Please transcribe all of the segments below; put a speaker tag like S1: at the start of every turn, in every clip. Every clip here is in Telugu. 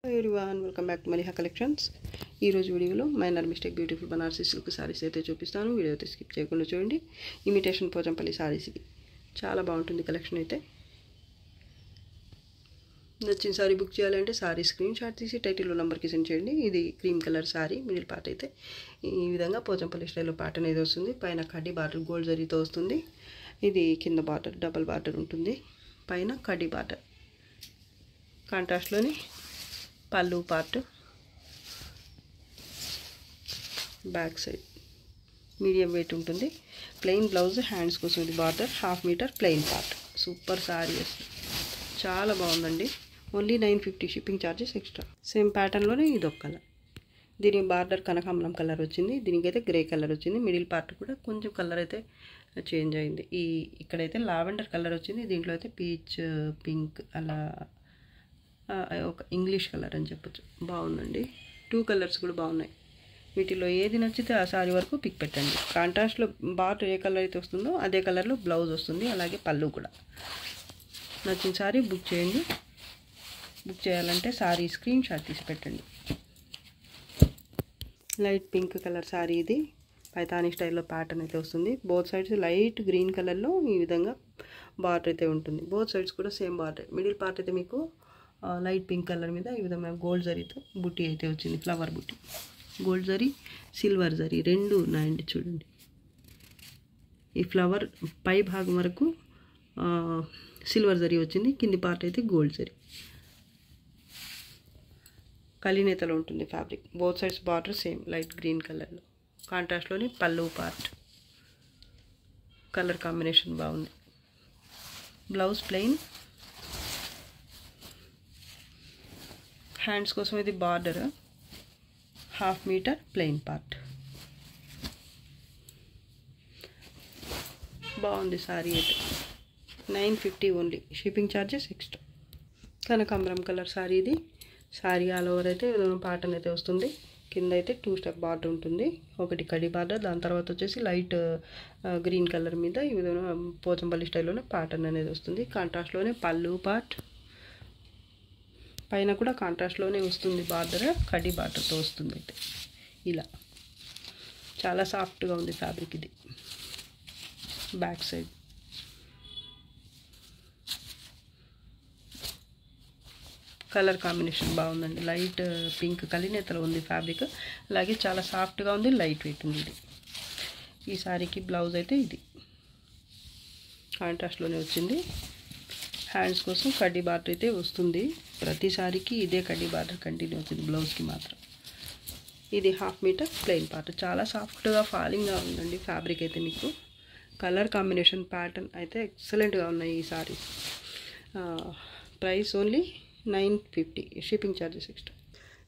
S1: Hi everyone, welcome back to Maliha Collections. ఈ రోజు వీడియోలో minor mistake beautiful Banarasi silk saris అయితే చూపిస్తాను. వీడియో అయితే స్కిప్ చేయకుండా చూడండి. ఇమిటేషన్ పోచంపల్లి సారీస్ ఇవి చాలా బాగుంటుంది కలెక్షన్ అయితే. నచ్చిన సారీ బుక్ చేయాలంటే సారీ స్క్రీన్ షాట్ తీసి టైటిల్లో నంబర్కి సెండ్ చేయండి. ఇది cream colour sorry, middle part అయితే ఈ విధంగా పోచంపల్లి స్టైల్లో పార్ట్ అనేది వస్తుంది. పైన కడ్డీ బార్డర్ గోల్డ్ జరీతో వస్తుంది. ఇది కింద బార్డర్ డబల్ బార్డర్ ఉంటుంది, పైన కడ్డీ బార్డర్. కాంట్రాస్ట్లోని పళ్ళు part, back side medium weight ఉంటుంది. ప్లెయిన్ బ్లౌజ్, హ్యాండ్స్ కోసం ఇది border, 1/2 metre plain part. Super sari అసలు చాలా బాగుందండి. Only 950 shipping charges extra. Same ప్యాటర్న్లోనే ఇది ఒక కలర్. దీని బార్డర్ కనకాంబరం కలర్ వచ్చింది, దీనికైతే గ్రే కలర్ వచ్చింది. మిడిల్ పార్ట్ కూడా కొంచెం కలర్ అయితే చేంజ్ అయింది. ఇక్కడైతే లావెండర్ కలర్ వచ్చింది, దీంట్లో అయితే పీచ్ పింక్ అలా ఒక ఇంగ్లీష్ కలర్ అని చెప్పచ్చు. బాగుందండి. 2 కలర్స్ కూడా బాగున్నాయి. వీటిలో ఏది నచ్చితే ఆ సారీ వరకు పిక్ పెట్టండి. కాంట్రాస్ట్లో బార్డర్ ఏ కలర్ అయితే వస్తుందో అదే కలర్లో బ్లౌజ్ వస్తుంది, అలాగే పళ్ళు కూడా. నచ్చిన సారీ బుక్ చేయండి. బుక్ చేయాలంటే సారీ స్క్రీన్ షాట్ తీసి పెట్టండి. లైట్ పింక్ కలర్ సారీ ఇది. పైతానీ స్టైల్లో ప్యాటర్న్ అయితే వస్తుంది. బోత్ సైడ్స్ లైట్ గ్రీన్ కలర్లో ఈ విధంగా బార్డర్ అయితే ఉంటుంది. బోత్ సైడ్స్ కూడా సేమ్ బార్డర్. మిడిల్ పార్ట్ అయితే మీకు లైట్ పింక్ కలర్ మీద ఈ విధంగా గోల్డ్ జరీతో బుట్టి అయితే వచ్చింది, ఫ్లవర్ బుట్టి. గోల్డ్ జరీ, సిల్వర్ జరీ రెండు ఉన్నాయండి చూడండి. ఈ ఫ్లవర్ పై భాగం వరకు సిల్వర్ జరీ వచ్చింది, కింది పార్ట్ అయితే గోల్డ్ జరీ. కలినేతలో ఉంటుంది fabric. Both sides border same light green కలర్లో. కాంట్రాస్ట్లోని పళ్ళు పార్ట్. కలర్ కాంబినేషన్ బాగుంది. బ్లౌజ్ ప్లెయిన్, హ్యాండ్స్ కోసం ఇది బార్డర్, 1/2 మీటర్ ప్లెయిన్ పార్ట్. బాగుంది సారీ అయితే. 950 ఓన్లీ, షిప్పింగ్ ఛార్జెస్ ఎక్స్ట్రా. కనకాంబరం కలర్ సారీ ఇది. సారీ ఆల్ ఓవర్ అయితే ప్యాటర్న్ అయితే వస్తుంది. కింద అయితే 2 స్టెప్ బార్డర్ ఉంటుంది, ఒకటి కడి బార్డర్, దాని తర్వాత వచ్చేసి లైట్ గ్రీన్ కలర్ మీద ఈ విధంగా పోచంపల్లి స్టైల్లోనే ప్యాటర్న్ అనేది వస్తుంది. కాంట్రాస్ట్లోనే పళ్ళు పార్ట్, పైన కూడా కాంట్రాస్ట్లోనే వస్తుంది బార్డర్, కడ్డీ బార్డర్తో వస్తుంది. అయితే ఇలా చాలా సాఫ్ట్గా ఉంది ఫ్యాబ్రిక్ ఇది. బ్యాక్ సైడ్ కలర్ కాంబినేషన్ బాగుందండి. లైట్ పింక్ కలినేతలో ఉంది ఫ్యాబ్రిక్, అలాగే చాలా సాఫ్ట్గా ఉంది, లైట్ వెయిట్ ఉంది ఇది. ఈ సారీకి బ్లౌజ్ అయితే ఇది కాంట్రాస్ట్లోనే వచ్చింది. హ్యాండ్స్ కోసం కడ్డీ బార్డర్ అయితే వస్తుంది. ప్రతి సారీకి ఇదే కడ్డీ బార్డర్ కంటిన్యూ అవుతుంది, బ్లౌజ్కి మాత్రం. ఇది 1/2 మీటర్ ప్లెయిన్ పార్ట్. చాలా సాఫ్ట్గా ఫాలింగ్గా ఉందండి ఫ్యాబ్రిక్ అయితే. మీకు కలర్ కాంబినేషన్ ప్యాటర్న్ అయితే ఎక్సలెంట్గా ఉన్నాయి ఈ saris. Price only 950, shipping charges extra.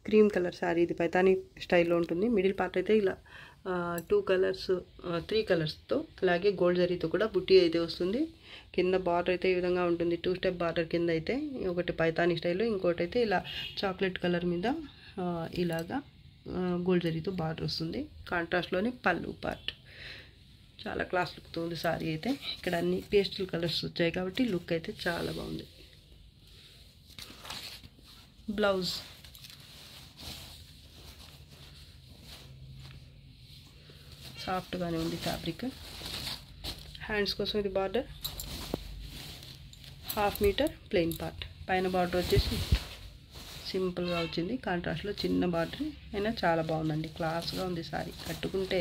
S1: Cream colour sorry ఇది. పైతానీ స్టైల్లో ఉంటుంది. మిడిల్ పార్ట్ అయితే ఇలా 3 కలర్స్తో అలాగే గోల్డ్ జరీతో కూడా బుట్టి అయితే వస్తుంది. కింద బార్డర్ అయితే ఈ విధంగా ఉంటుంది, 2 స్టెప్ బార్డర్ కింద అయితే. ఒకటి పైతానీ స్టైల్లో, ఇంకోటి అయితే ఇలా చాక్లెట్ కలర్ మీద ఇలాగా గోల్డ్ జరీతో బార్డర్ వస్తుంది. కాంట్రాస్ట్లోనే పళ్ళు పార్ట్. చాలా క్లాస్ లుక్తో ఉంది సారీ అయితే. ఇక్కడ అన్ని పేస్టల్ కలర్స్ వచ్చాయి కాబట్టి లుక్ అయితే చాలా బాగుంది. బ్లౌజ్ సాఫ్ట్గానే ఉంది ఫ్యాబ్రిక్. హ్యాండ్స్ కోసం ఇది బార్డర్, 1/2 మీటర్ ప్లెయిన్ పార్ట్. పైన బార్డర్ వచ్చేసి సింపుల్గా వచ్చింది, కాంట్రాస్ట్లో చిన్న బార్డర్ అయినా చాలా బాగుందండి. క్లాస్గా ఉంది సారీ. కట్టుకుంటే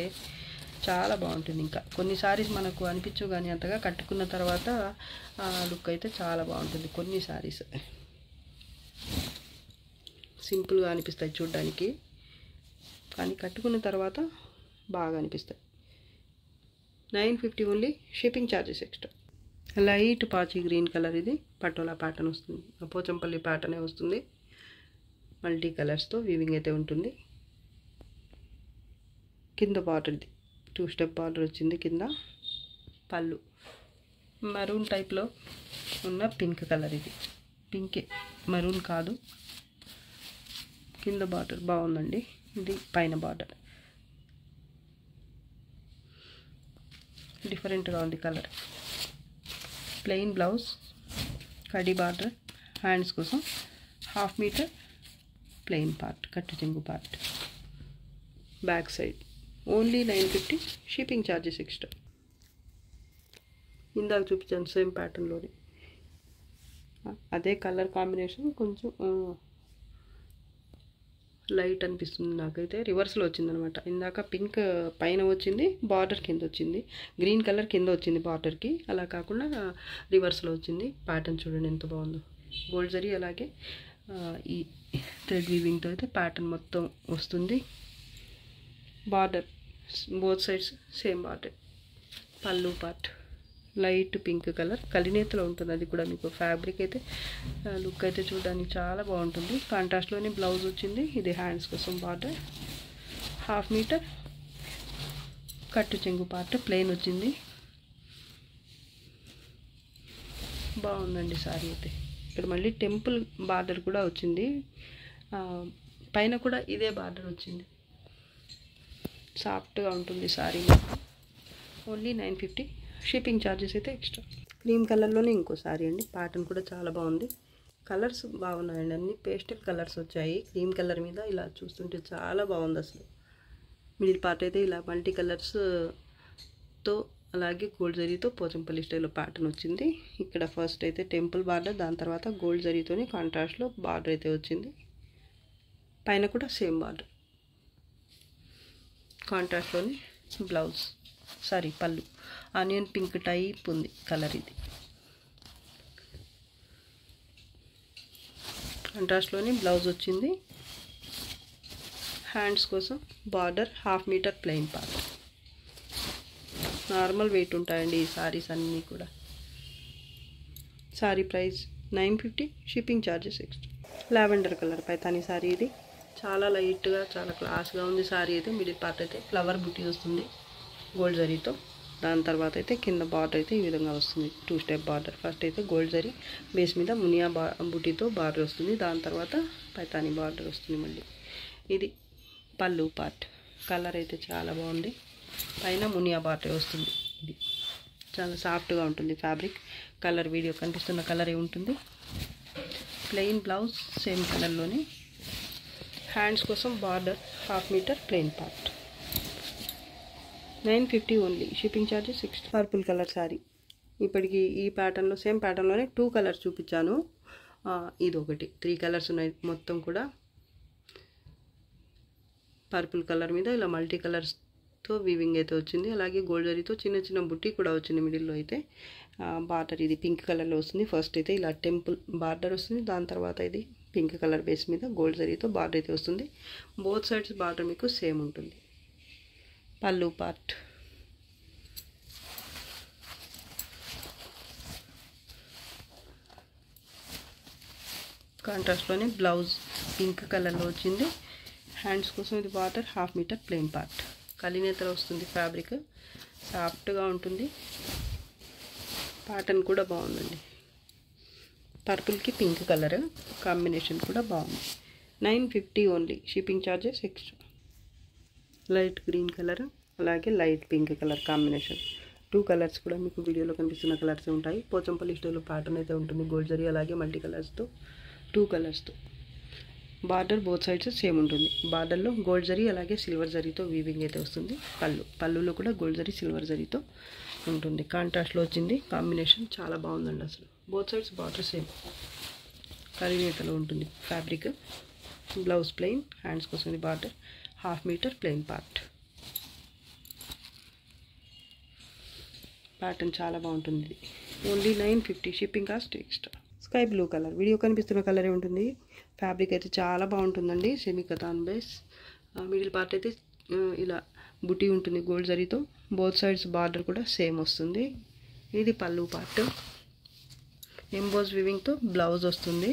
S1: చాలా బాగుంటుంది. ఇంకా కొన్ని సారీస్ మనకు అనిపించవు, కానీ అంతగా కట్టుకున్న తర్వాత లుక్ అయితే చాలా బాగుంటుంది. కొన్ని సారీస్ సింపుల్గా అనిపిస్తాయి చూడ్డానికి, కానీ కట్టుకున్న తర్వాత బాగా అనిపిస్తాయి. 950 only, shipping charges extra. Light పాచి గ్రీన్ కలర్ ఇది. పటోలా ప్యాటర్న్ వస్తుంది, పోచంపల్లి ప్యాటర్నే వస్తుంది. మల్టీ కలర్స్తో వీవింగ్ అయితే ఉంటుంది. కింద బార్డర్ ఇది 2 స్టెప్ బార్డర్ వచ్చింది కింద. పళ్ళు మరూన్ టైప్లో ఉన్న పింక్ కలర్ ఇది. పింకే, మరూన్ కాదు. కింద బార్డర్ బాగుందండి. ఇది పైన బార్డర్ డిఫరెంట్గా ఉంది కలర్. ప్లెయిన్ బ్లౌజ్, కడ్డీ బార్డర్. హ్యాండ్స్ కోసం 1/2 మీటర్ ప్లెయిన్ పార్ట్, కట్టు చెంగు part. Back side only 950, shipping charges extra. ఇందాక చూపించాను సేమ్ ప్యాటర్న్లోని అదే కలర్ కాంబినేషన్, కొంచెం లైట్ అనిపిస్తుంది నాకైతే. రివర్స్లో వచ్చిందనమాట. ఇందాక పింక్ పైన వచ్చింది, బార్డర్ కింద వచ్చింది, గ్రీన్ కలర్ కింద వచ్చింది బార్డర్కి. అలా కాకుండా రివర్స్లో వచ్చింది. ప్యాటర్న్ చూడండి ఎంత బాగుందో. గోల్డ్ జరీ అలాగే ఈ థ్రెడ్ వీవింగ్తో అయితే ప్యాటర్న్ మొత్తం వస్తుంది. Border both sides same border. పళ్ళు పార్ట్ లైట్ పింక్ కలర్, కలినేతలో ఉంటుంది. అది కూడా మీకు ఫ్యాబ్రిక్ అయితే లుక్ అయితే చూడడానికి చాలా బాగుంటుంది. కాంట్రాస్ట్లోనే బ్లౌజ్ వచ్చింది. ఇది హ్యాండ్స్ కోసం బార్డర్, 1/2 మీటర్. కట్టు చెంగు పార్ట్ ప్లెయిన్ వచ్చింది. బాగుందండి సారీ అయితే. ఇక్కడ మళ్ళీ టెంపుల్ బార్డర్ కూడా వచ్చింది. పైన కూడా ఇదే బార్డర్ వచ్చింది. సాఫ్ట్గా ఉంటుంది సారీ. ఓన్లీ 950, షిప్పింగ్ ఛార్జెస్ అయితే ఎక్స్ట్రా. క్రీమ్ కలర్లోనే ఇంకో సారీ అండి. ప్యాటర్న్ కూడా చాలా బాగుంది. కలర్స్ బాగున్నాయండి, అన్ని పేస్టల్ కలర్స్ వచ్చాయి. క్రీమ్ కలర్ మీద ఇలా చూస్తుంటే చాలా బాగుంది అసలు. మిడిల్ పార్ట్ అయితే ఇలా మల్టీ కలర్స్తో అలాగే గోల్డ్ జరీతో పోచంపల్లి స్టైల్లో ప్యాటర్న్ వచ్చింది. ఇక్కడ ఫస్ట్ అయితే టెంపుల్ బార్డర్, దాని తర్వాత గోల్డ్ జరీతోని కాంట్రాస్ట్లో బార్డర్ అయితే వచ్చింది. పైన కూడా సేమ్ బార్డర్. కాంట్రాస్ట్లోని బ్లౌజ్, సారీ పళ్ళు ఆనియన్ పింక్ టైప్ ఉంది కలర్. ఇది కాంట్రాస్ట్లోని బ్లౌజ్ వచ్చింది. హ్యాండ్స్ కోసం border, 1/2 metre plain part. Normal weight ఉంటాయండి ఈ సారీస్ అన్నీ కూడా. Sari price 950, shipping charges extra. Lavender colour Paithani sari. ఇది చాలా లైట్గా చాలా క్లాస్గా ఉంది సారీ అయితే. మిడిల్ పార్ట్ అయితే ఫ్లవర్ బుట్టి వస్తుంది గోల్డ్ జరీతో. దాని తర్వాత అయితే కింద బార్డర్ అయితే ఈ విధంగా వస్తుంది, 2 స్టెప్ బార్డర్. ఫస్ట్ అయితే గోల్డ్ జరీ బేస్ మీద మునియా బుట్టితో బార్డర్ వస్తుంది. దాని తర్వాత పైతానీ బార్డర్ వస్తుంది మళ్ళీ. ఇది పళ్ళు పార్ట్. కలర్ అయితే చాలా బాగుంది. పైన మునియా బార్డర్ వస్తుంది. ఇది చాలా సాఫ్ట్గా ఉంటుంది ఫ్యాబ్రిక్. కలర్ వీడియో కనిపిస్తున్న కలరే ఉంటుంది. ప్లెయిన్ బ్లౌజ్ సేమ్ కలర్లోనే. హ్యాండ్స్ కోసం border, 1/2 metre plain part. 950 only, shipping charges 6. Purple colour sari. ఇప్పటికి ఈ ప్యాటర్న్లో సేమ్ ప్యాటర్న్లోనే 2 కలర్స్ చూపించాను. ఇది ఒకటి, 3 కలర్స్ ఉన్నాయి మొత్తం కూడా. పర్పుల్ కలర్ మీద ఇలా మల్టీ కలర్స్తో వీవింగ్ అయితే వచ్చింది. అలాగే గోల్డ్ జరీతో చిన్న చిన్న బుట్టి కూడా వచ్చింది మిడిల్లో అయితే. బార్డర్ ఇది పింక్ కలర్లో వస్తుంది. ఫస్ట్ అయితే ఇలా టెంపుల్ బార్డర్ వస్తుంది. దాని తర్వాత ఇది పింక్ కలర్ బేస్ మీద గోల్డ్ జరీతో బార్డర్ అయితే వస్తుంది. బోత్ సైడ్స్ బార్డర్ మీకు సేమ్ ఉంటుంది. పళ్ళు పార్ట్. కాంట్రాస్ట్లోనే బ్లౌజ్ పింక్ కలర్లో వచ్చింది. హ్యాండ్స్ కోసం ఇది బార్డర్, 1/2 మీటర్ ప్లెయిన్ పార్ట్. కలినేతలో వస్తుంది ఫ్యాబ్రిక్, సాఫ్ట్గా ఉంటుంది. ప్యాటర్న్ కూడా బాగుందండి. పర్పుల్కి పింక్ కలర్ కాంబినేషన్ కూడా బాగుంది. 950 only, shipping charges extra. Light green colour అలాగే light pink colour combination. 2 colours కూడా మీకు వీడియోలో కనిపిస్తున్న కలర్స్ ఉంటాయి. పోచంపల్లి స్టైల్లో ప్యాటర్న్ అయితే ఉంటుంది. గోల్డ్ జరీ అలాగే మల్టీ కలర్స్తో 2 కలర్స్తో. బార్డర్ బోత్ సైడ్స్ సేమ్ ఉంటుంది. బార్డర్లో గోల్డ్ జరీ అలాగే సిల్వర్ జరీతో వీవింగ్ అయితే వస్తుంది. పళ్ళులో కూడా గోల్డ్ జరీ సిల్వర్ జరీతో ఉంటుంది. కాంట్రాస్ట్లో వచ్చింది. కాంబినేషన్ చాలా బాగుందండి అసలు. బోత్ సైడ్స్ బార్డర్ సేమ్ కలినేతలో ఉంటుంది ఫ్యాబ్రిక్. బ్లౌజ్ ప్లెయిన్, హ్యాండ్స్ కోసం ఇది border, 1/2 metre plain part. Pattern చాలా బాగుంటుంది. ఇది only 950, shipping cost extra. Sky blue colour, video కనిపిస్తున్న కలరే ఉంటుంది. ఫ్యాబ్రిక్ అయితే చాలా బాగుంటుందండి. Semi katan base. Middle part అయితే ఇలా బుట్టి ఉంటుంది గోల్డ్ జరీతో. బోత్ సైడ్స్ బార్డర్ కూడా సేమ్ వస్తుంది. ఇది పళ్ళు పార్ట్. ఎంబోస్ వివింగ్తో బ్లౌజ్ వస్తుంది.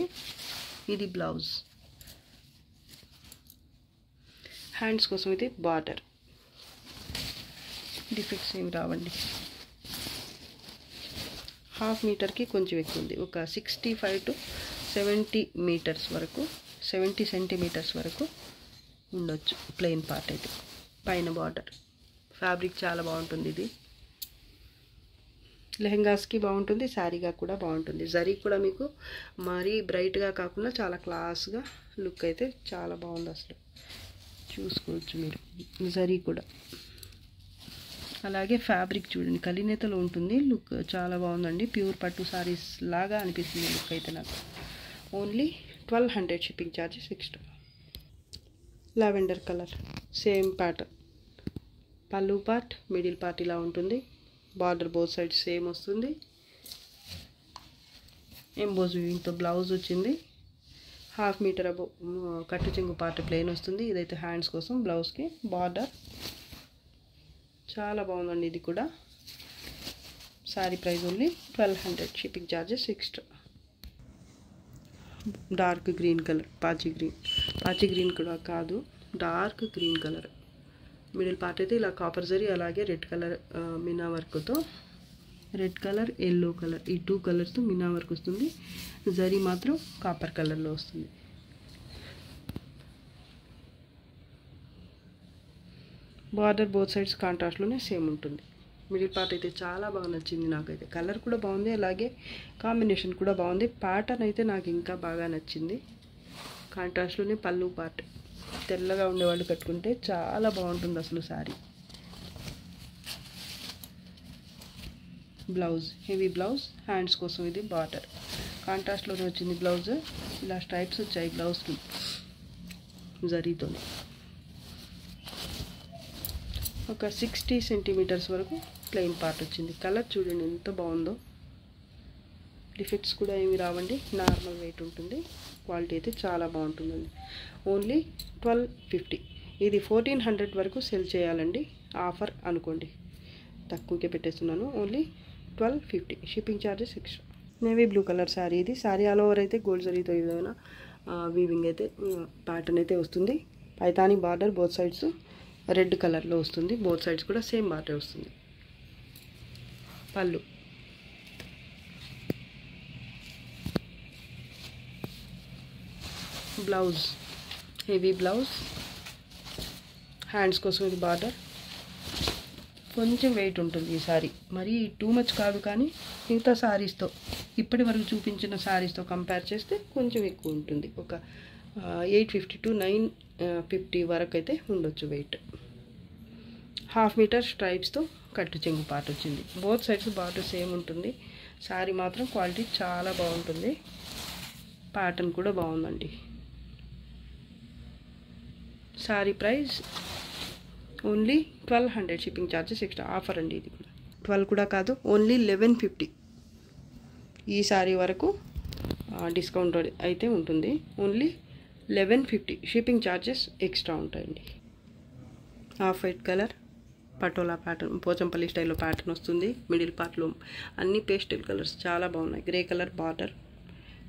S1: ఇది బ్లౌజ్. హ్యాండ్స్ కోసం ఇది బార్డర్. డిఫెక్ట్స్ ఏమి రావండి. 1/2 మీటర్కి కొంచెం ఎక్కువ ఉంది. ఒక 65 to 70 మీటర్స్ వరకు, 70 సెంటీమీటర్స్ వరకు ఉండొచ్చు ప్లెయిన్ పార్ట్ అయితే. పైన బార్డర్. ఫ్యాబ్రిక్ చాలా బాగుంటుంది. ఇది లెహెంగాస్కి బాగుంటుంది, శారీగా కూడా బాగుంటుంది. జరీ కూడా మీకు మరీ బ్రైట్గా కాకుండా చాలా క్లాస్గా లుక్ అయితే చాలా బాగుంది, అసలు చూసుకోవచ్చు మీరు. జరీ కూడా అలాగే ఫ్యాబ్రిక్ చూడండి కలినేతలో ఉంటుంది, లుక్ చాలా బాగుందండి. ప్యూర్ పట్టు సారీస్ లాగా అనిపిస్తుంది లుక్ అయితే నాకు. Only 1200 shipping charges extra. Lavender colour same pattern, పళ్ళు పార్ట్ మిడిల్ పార్ట్ ఇలా ఉంటుంది, బార్డర్ బోత్ సైడ్స్ సేమ్ వస్తుంది, ఎంబోజ్ వీవింగ్తో బ్లౌజ్ వచ్చింది, 1/2 మీటర్ అబో కట్టు చెంగు పార్ట్ ప్లెయిన్ వస్తుంది. ఇదైతే హ్యాండ్స్ కోసం, బ్లౌజ్కి బార్డర్. చాలా బాగుందండి ఇది కూడా. Sari price only 1200 shipping charges extra. Dark green colour, పాచి గ్రీన్ కూడా కాదు, dark green colour. Middle part అయితే ఇలా కాపర్ జరీ, అలాగే రెడ్ కలర్ మీనా వర్క్తో, రెడ్ కలర్ ఎల్లో కలర్ ఈ 2 కలర్స్తో మీనా వర్క్ వస్తుంది. జరీ మాత్రం కాపర్ కలర్లో వస్తుంది. బార్డర్ బోత్ సైడ్స్ కాంట్రాస్ట్లోనే సేమ్ ఉంటుంది. మిడిల్ పార్ట్ అయితే చాలా బాగా నచ్చింది నాకైతే. కలర్ కూడా బాగుంది, అలాగే కాంబినేషన్ కూడా బాగుంది. ప్యాటర్న్ అయితే నాకు ఇంకా బాగా నచ్చింది. కాంట్రాస్ట్లోనే పళ్ళు పార్ట్, తెల్లగా ఉండేవాళ్ళు కట్టుకుంటే చాలా బాగుంటుంది అసలు sari. Blouse heavy blouse, hands కోసం ఇది బార్డర్. కాంట్రాస్ట్లోనే వచ్చింది బ్లౌజ్, ఇలా స్ట్రైప్స్ వచ్చాయి బ్లౌజ్కి జరీతోనే. ఒక 60 సెంటీమీటర్స్ వరకు ప్లెయిన్ పార్ట్ వచ్చింది. కలర్ చూడండి ఎంత బాగుందో, డిఫెక్ట్స్ కూడా ఏమి రావండి, నార్మల్ వెయిట్ ఉంటుంది. క్వాలిటీ అయితే చాలా బాగుంటుందండి. ఓన్లీ 1250. ఇది 1400 వరకు సెల్ చేయాలండి, ఆఫర్ అనుకోండి, తక్కువకే పెట్టేస్తున్నాను. Only 1250 shipping charges extra. Navy blue colour sari ఇది. శారీ ఆల్ ఓవర్ అయితే గోల్డ్ జరీతో ఏదైనా వీవింగ్ అయితే ప్యాటర్న్ అయితే వస్తుంది. Paithani border both sides red కలర్లో వస్తుంది, బోత్ సైడ్స్ కూడా సేమ్ బార్డర్ వస్తుంది. పళ్ళు, బ్లౌజ్ హెవీ బ్లౌజ్, హ్యాండ్స్ కోసం ఇది బార్డర్. కొంచెం వెయిట్ ఉంటుంది ఈ సారీ, మరీ టూ మచ్ కాదు, కానీ మిగతా శారీస్తో ఇప్పటి వరకు చూపించిన శారీస్తో కంపేర్ చేస్తే కొంచెం ఎక్కువ ఉంటుంది. ఒక 850 to 950 వరకు అయితే ఉండొచ్చు వెయిట్. 1/2 మీటర్ స్ట్రైప్స్తో కట్టు చెంగు పార్ట్ వచ్చింది. బోత్ సైడ్స్ బార్డర్ సేమ్ ఉంటుంది. శారీ మాత్రం క్వాలిటీ చాలా బాగుంటుంది, ప్యాటర్న్ కూడా బాగుందండి. Sari price only 1200 shipping charges extra. Offer అండి ఇది కూడా. 12 కూడా కాదు, ఓన్లీ 1150. ఈ శారీ వరకు డిస్కౌంట్ అయితే ఉంటుంది. ఓన్లీ 1150 షిప్పింగ్ ఛార్జెస్ ఎక్స్ట్రా ఉంటాయండి. Off white colour Patola pattern, Pochampally స్టైల్లో ప్యాటర్న్ వస్తుంది. మిడిల్ పార్ట్లో అన్ని పేస్టల్ కలర్స్ చాలా బాగున్నాయి. గ్రే కలర్ బార్డర్,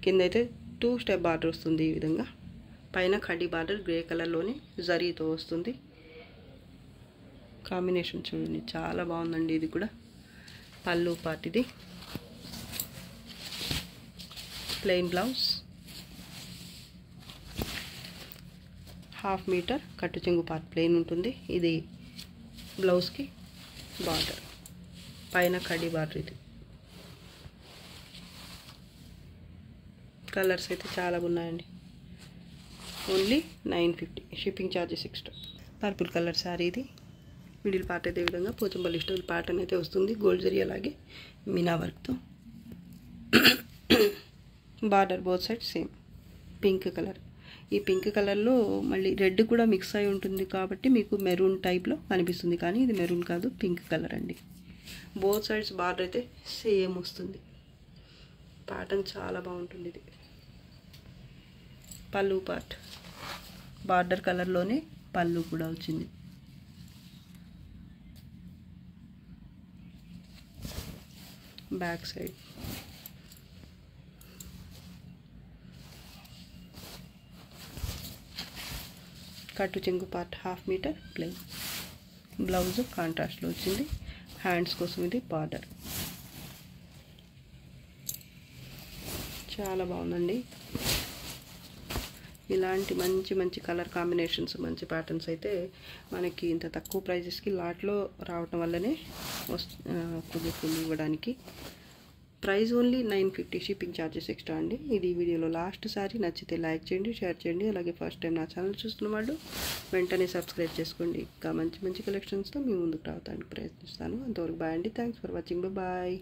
S1: కింద అయితే 2 స్టెప్ బార్డర్ వస్తుంది ఈ విధంగా. పైన కడ్డీ బార్డర్ గ్రే కలర్లోని జరీతో వస్తుంది. కాంబినేషన్ చూడండి చాలా బాగుందండి ఇది కూడా. పళ్ళు పార్ట్ ఇది, ప్లెయిన్ బ్లౌజ్, 1/2 మీటర్ కట్టు చెంగు పార్ట్ ప్లెయిన్ ఉంటుంది. ఇది బ్లౌజ్కి బార్డర్, పైన కడ్డీ బార్డర్. ఇది కలర్స్ అయితే చాలా ఉన్నాయండి. Only 950 shipping charges extra. Purple colour sari ఇది. మిడిల్ పార్ట్ అయితే ఈ విధంగా పోచంపల్లి స్టైల్ ప్యాటర్న్ అయితే వస్తుంది. గోల్డ్ జరీ అలాగే మీనా వర్క్తో, border both side same. Pink colour, ఈ పింక్ కలర్లో మళ్ళీ రెడ్ కూడా మిక్స్ అయి ఉంటుంది కాబట్టి మీకు మెరూన్ టైప్లో కనిపిస్తుంది, కానీ ఇది మెరూన్ కాదు, పింక్ కలర్ అండి. బోత్ సైడ్స్ బార్డర్ అయితే సేమ్ వస్తుంది. ప్యాటర్న్ చాలా బాగుంటుంది ఇది. పళ్ళు పార్ట్ బార్డర్ కలర్లోనే పళ్ళు కూడా వచ్చింది. బ్యాక్ సైడ్ కట్టు చెంగు పార్ట్ 1/2 మీటర్ ప్లెయిన్. బ్లౌజ్ కాంట్రాస్ట్లో వచ్చింది. హ్యాండ్స్ కోసం ఇది బార్డర్. చాలా బాగుందండి. ఇలాంటి మంచి మంచి కలర్ కాంబినేషన్స్, మంచి ప్యాటర్న్స్ అయితే మనకి ఇంత తక్కువ ప్రైజెస్కి లాట్లో రావటం వల్లనే కుదురుతుంది ఇవ్వడానికి. Price only 950, shipping charges extra అండి. ఇది వీడియోలో లాస్ట్ సారీ. నచ్చితే లైక్ చేయండి, షేర్ చేయండి. అలాగే ఫస్ట్ టైం నా ఛానల్ చూస్తున్న వాళ్ళు వెంటనే సబ్స్క్రైబ్ చేసుకోండి. ఇంకా మంచి మంచి కలెక్షన్స్తో మీ ముందుకు రావడానికి ప్రయత్నిస్తాను. అంతవరకు బాయ్ అండి. Thanks for watching. బాయ్.